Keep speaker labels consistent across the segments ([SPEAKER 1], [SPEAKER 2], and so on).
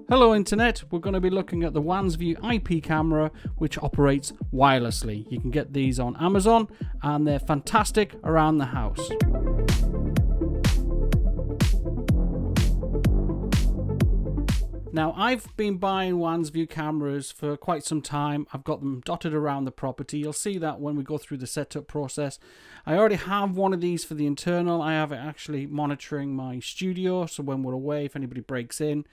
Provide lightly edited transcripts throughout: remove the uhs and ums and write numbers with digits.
[SPEAKER 1] Hello Internet, we're going to be looking at the Wansview IP camera which operates wirelessly. You can get these on Amazon and they're fantastic around the house. Now I've been buying Wansview cameras for quite some time. I've got them dotted around the property. You'll see that when we go through the setup process. I already have one of these for the internal. I have it actually monitoring my studio, so when we're away, if anybody breaks in,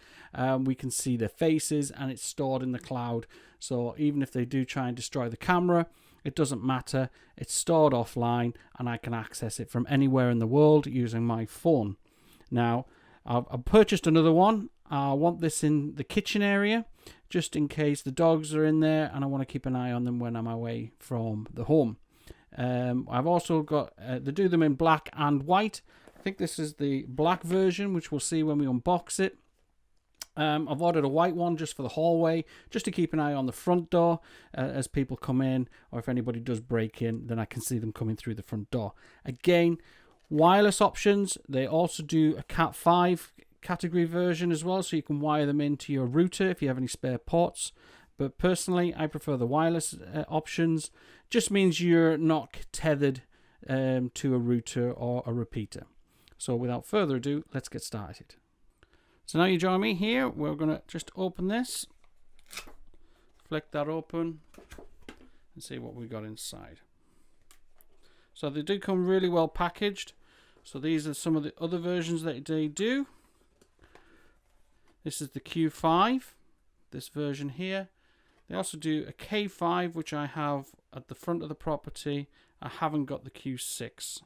[SPEAKER 1] we can see their faces and it's stored in the cloud. So even if they do try and destroy the camera, it doesn't matter. It's stored offline and I can access it from anywhere in the world using my phone. Now, I've purchased another one. I want this in the kitchen area just in case the dogs are in there and I want to keep an eye on them when I'm away from the home. I've also got, they do them in black and white. I think this is the black version, which we'll see when we unbox it. I've ordered a white one just for the hallway, just to keep an eye on the front door as people come in, or if anybody does break in, then I can see them coming through the front door. Again, wireless options. They also do a Cat 5 category version as well, so you can wire them into your router if you have any spare ports. But personally, I prefer the wireless options. Just means you're not tethered to a router or a repeater. So without further ado, let's get started. So now you join me here. We're going to just open this, flick that open, and see what we got inside. So they do come really well packaged. So these are some of the other versions that they do. This is the Q5, this version here. They also do a K5, which I have at the front of the property. I haven't got the Q6.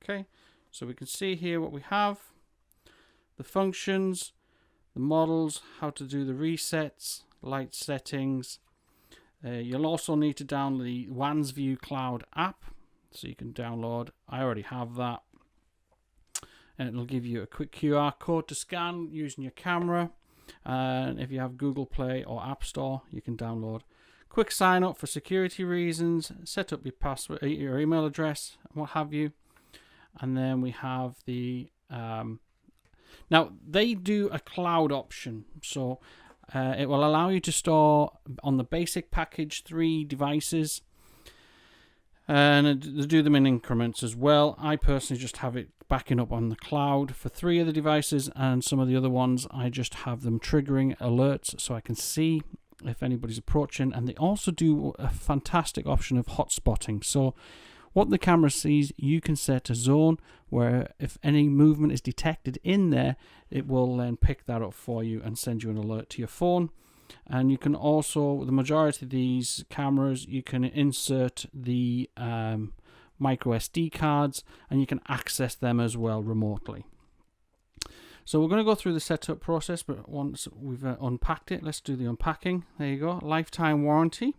[SPEAKER 1] Okay, so we can see here what we have. The functions, the models, how to do the resets, light settings. You'll also need to download the Wansview Cloud app. So you can download, I already have that. And it'll give you a quick QR code to scan using your camera. And if you have Google Play or App Store, you can download. Quick sign up for security reasons, set up your password, your email address, what have you. And then we have the now they do a cloud option, so it will allow you to store on the basic package 3 devices. And they do them in increments as well. I personally just have it backing up on the cloud for 3 of the devices, and some of the other ones I just have them triggering alerts so I can see if anybody's approaching. And they also do a fantastic option of hotspotting. So what the camera sees, you can set a zone where if any movement is detected in there, it will then pick that up for you and send you an alert to your phone. And you can also, the majority of these cameras, you can insert the micro SD cards and you can access them as well remotely. So we're going to go through the setup process, but once we've unpacked it, let's do the unpacking. There you go, lifetime warranty,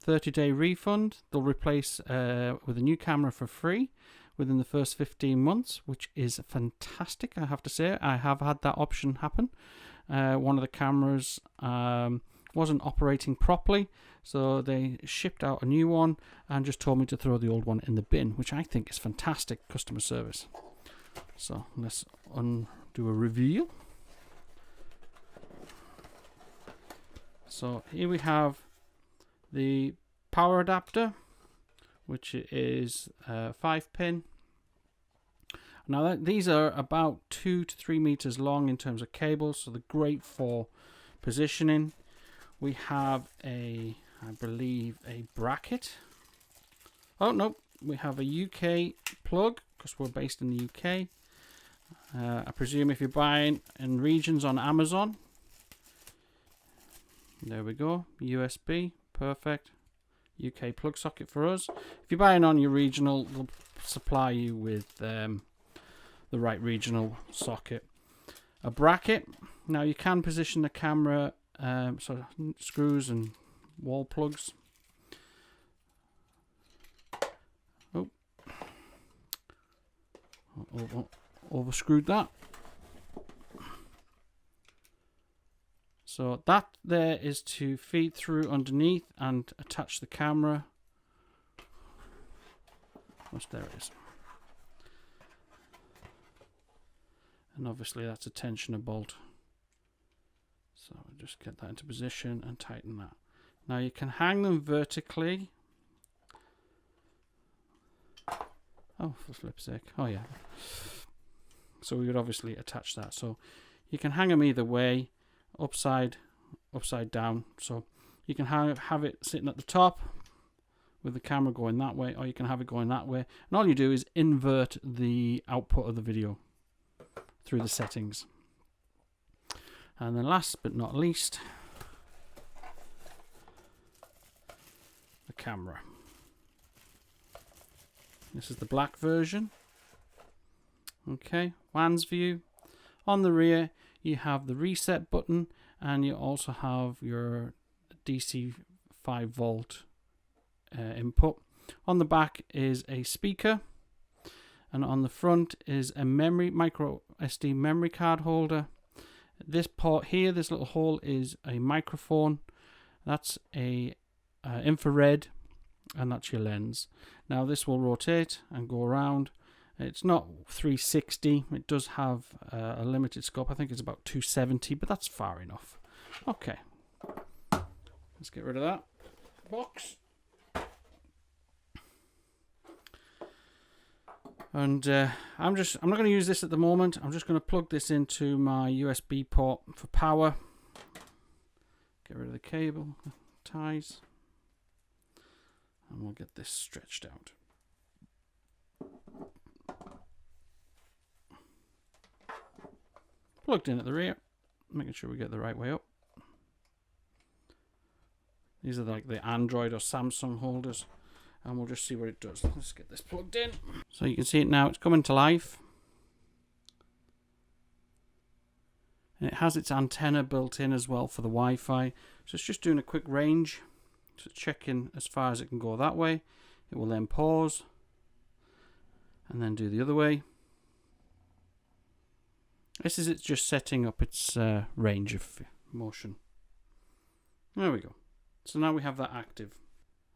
[SPEAKER 1] 30-day refund. They'll replace with a new camera for free within the first 15 months, which is fantastic, I have to say. I have had that option happen. One of the cameras wasn't operating properly, so they shipped out a new one and just told me to throw the old one in the bin, which I think is fantastic customer service. So let's do a reveal. So here we have the power adapter, which is 5-pin. Now these are about 2 to 3 meters long in terms of cables, so they're great for positioning. We have I believe a bracket. Oh no, we have a UK plug because we're based in the UK. I presume if you're buying in regions on Amazon, there we go, USB, perfect. UK plug socket for us. If you're buying on your regional, they'll supply you with the right regional socket. A bracket. Now you can position the camera, so screws and wall plugs. Oh, overscrewed that. So that there is to feed through underneath and attach the camera. There it is. And obviously that's a tensioner bolt. So we'll just get that into position and tighten that. Now you can hang them vertically. Oh, for flip's sake. Oh yeah. So we would obviously attach that. So you can hang them either way, upside down. So you can have it sitting at the top with the camera going that way, or you can have it going that way. And all you do is invert the output of the video through the settings. And then last but not least, the camera. This is the black version. Okay, Wansview. On the rear, you have the reset button, and you also have your DC 5 volt input. On the back is a speaker, and on the front is a micro SD memory card holder. This port here, this little hole, is a microphone. That's a infrared, and that's your lens. Now this will rotate and go around. It's not 360. It does have a limited scope. I think it's about 270, but that's far enough. Okay, let's get rid of that box. And I'm not going to use this at the moment. I'm just going to plug this into my USB port for power. Get rid of the cable ties, and we'll get this stretched out. Plugged in at the rear, making sure we get the right way up. These are like the Android or Samsung holders, and we'll just see what it does. Let's get this plugged in. So you can see it now, it's coming to life. And it has its antenna built in as well for the Wi-Fi. So it's just doing a quick range, so checking as far as it can go that way. It will then pause, and then do the other way. This is it just setting up its range of motion. There we go. So now we have that active.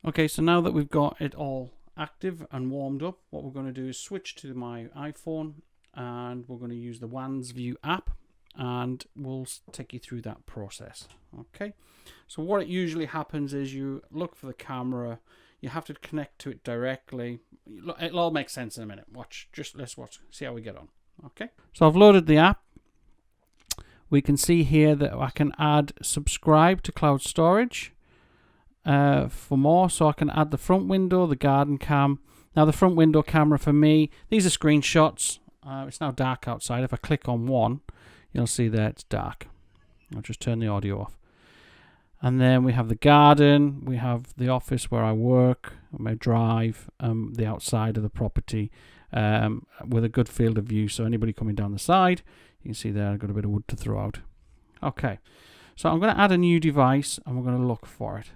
[SPEAKER 1] Okay, so now that we've got it all active and warmed up, what we're going to do is switch to my iPhone, and we're going to use the Wansview app, and we'll take you through that process. Okay, so what it usually happens is you look for the camera, you have to connect to it directly. It'll all make sense in a minute. Let's watch, see how we get on. Okay, so I've loaded the app. We can see here that I can add subscribe to cloud storage for more. So I can add the front window, the garden cam. Now the front window camera for me, these are screenshots. It's now dark outside. If I click on one, you'll see that it's dark. I'll just turn the audio off. And then we have the garden, we have the office where I work, my drive, the outside of the property with a good field of view. So anybody coming down the side, you can see there I've got a bit of wood to throw out. Okay, so I'm going to add a new device and we're going to look for it.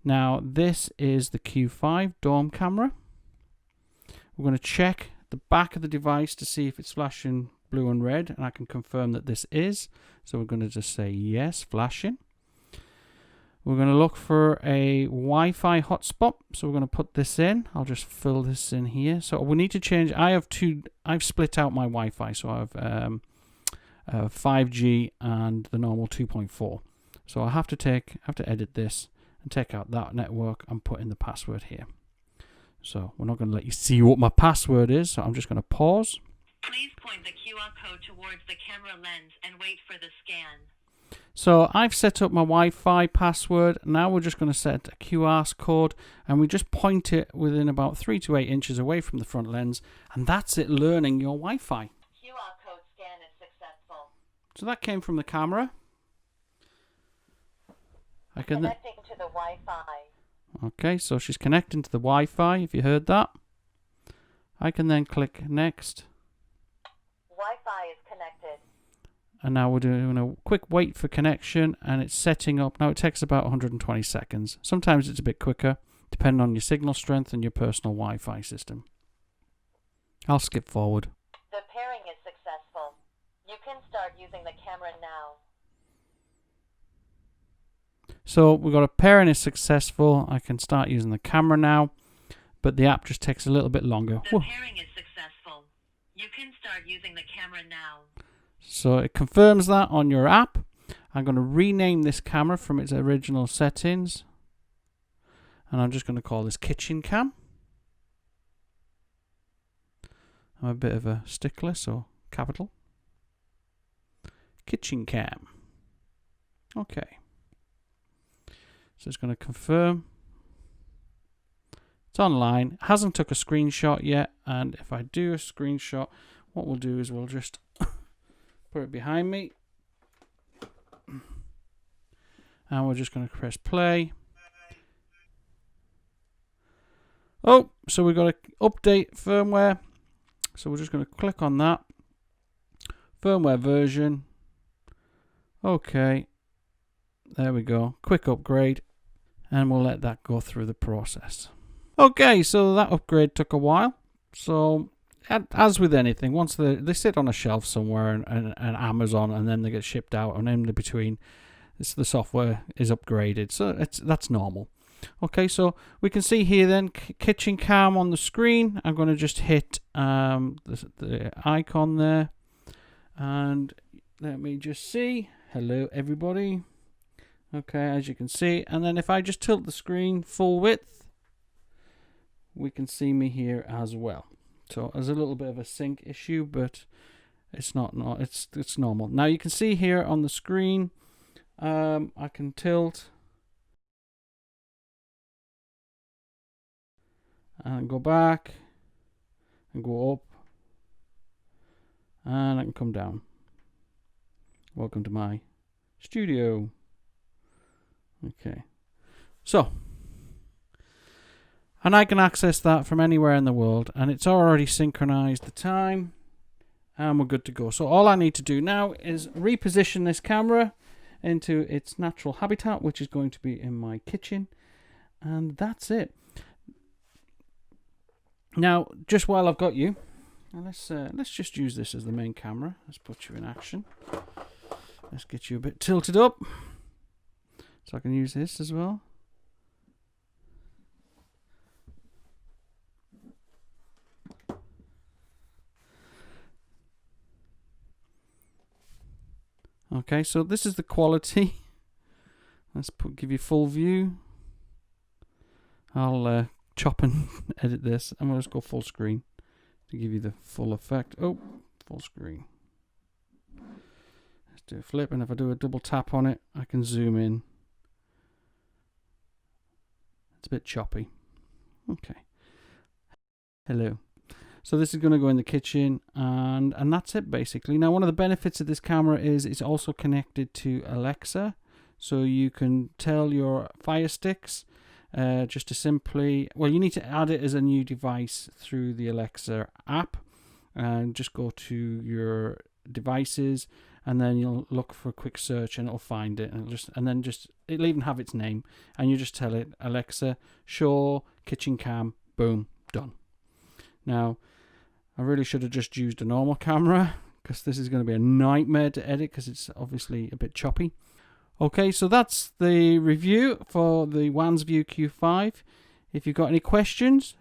[SPEAKER 1] Now this is the Q5 Dome camera. We're going to check the back of the device to see if it's flashing blue and red, and I can confirm that this is. So we're going to just say yes, flashing. We're going to look for a Wi-Fi hotspot, so we're going to put this in. I'll just fill this in here. So we need to change. I've split out my Wi-Fi, so I have 5G and the normal 2.4. So I have to edit this and take out that network and put in the password here. So we're not going to let you see what my password is. So I'm just going to pause.
[SPEAKER 2] Please point the QR code towards the camera lens and wait for the scan.
[SPEAKER 1] So I've set up my Wi-Fi password. Now we're just going to set a QR code, and we just point it within about 3 to 8 inches away from the front lens, and that's it learning your Wi-Fi.
[SPEAKER 2] QR code scan is successful.
[SPEAKER 1] So that came from the camera.
[SPEAKER 2] Connecting to the Wi-Fi.
[SPEAKER 1] Okay, so she's connecting to the Wi-Fi, if you heard that. I can then click next.
[SPEAKER 2] Wi-Fi is connected.
[SPEAKER 1] And now we're doing a quick wait for connection, and it's setting up. Now it takes about 120 seconds. Sometimes it's a bit quicker, depending on your signal strength and your personal Wi-Fi system. I'll skip forward.
[SPEAKER 2] The pairing is successful. You can start using the camera now.
[SPEAKER 1] So we've got a pairing is successful. I can start using the camera now, but the app just takes a little bit longer.
[SPEAKER 2] The pairing is successful. You can start using the camera now.
[SPEAKER 1] So it confirms that on your app, I'm going to rename this camera from its original settings. And I'm just going to call this kitchen cam. I'm a bit of a stickler, so capital. Kitchen cam. Okay. So it's going to confirm. It's online. It hasn't took a screenshot yet. And if I do a screenshot, what we'll do is we'll just put it behind me. And we're just going to press play. Oh, so we've got to update firmware. So we're just going to click on that. Firmware version. Okay. There we go. Quick upgrade. And we'll let that go through the process. Okay, so that upgrade took a while. So, as with anything, once they sit on a shelf somewhere and Amazon, and then they get shipped out, and in between, the software is upgraded. So that's normal. Okay, so we can see here then kitchen cam on the screen. I'm going to just hit the icon there, and let me just see. Hello, everybody. Okay, as you can see, and then if I just tilt the screen full width, we can see me here as well. So there's a little bit of a sync issue, but it's not. It's normal. Now you can see here on the screen. I can tilt and go back and go up, and I can come down. Welcome to my studio. Okay, so, and I can access that from anywhere in the world, and it's already synchronized the time, and we're good to go. So all I need to do now is reposition this camera into its natural habitat, which is going to be in my kitchen, and that's it. Now, just while I've got you, let's just use this as the main camera. Let's put you in action. Let's get you a bit tilted up, so I can use this as well. Okay, so this is the quality. Let's give you full view. I'll chop and edit this, and we'll just go full screen to give you the full effect. Oh, full screen. Let's do a flip, and if I do a double tap on it, I can zoom in. It's a bit choppy. Okay. Hello. So this is going to go in the kitchen, and that's it basically. Now, one of the benefits of this camera is it's also connected to Alexa, so you can tell your Fire Sticks just to simply, well, you need to add it as a new device through the Alexa app, and just go to your devices, and then you'll look for a quick search, and it'll find it, and it'll even have its name, and you just tell it, Alexa, show kitchen cam, boom, done. Now, I really should have just used a normal camera, because this is going to be a nightmare to edit, because it's obviously a bit choppy. Okay, so that's the review for the Wansview Q5. If you've got any questions,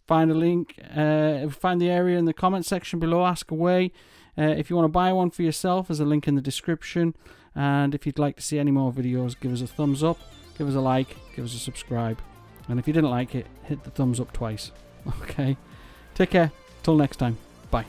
[SPEAKER 1] find a link, find the area in the comment section below, ask away. If you want to buy one for yourself, there's a link in the description. And if you'd like to see any more videos, give us a thumbs up, give us a like, give us a subscribe. And if you didn't like it, hit the thumbs up twice. Okay, take care. Till next time. Bye.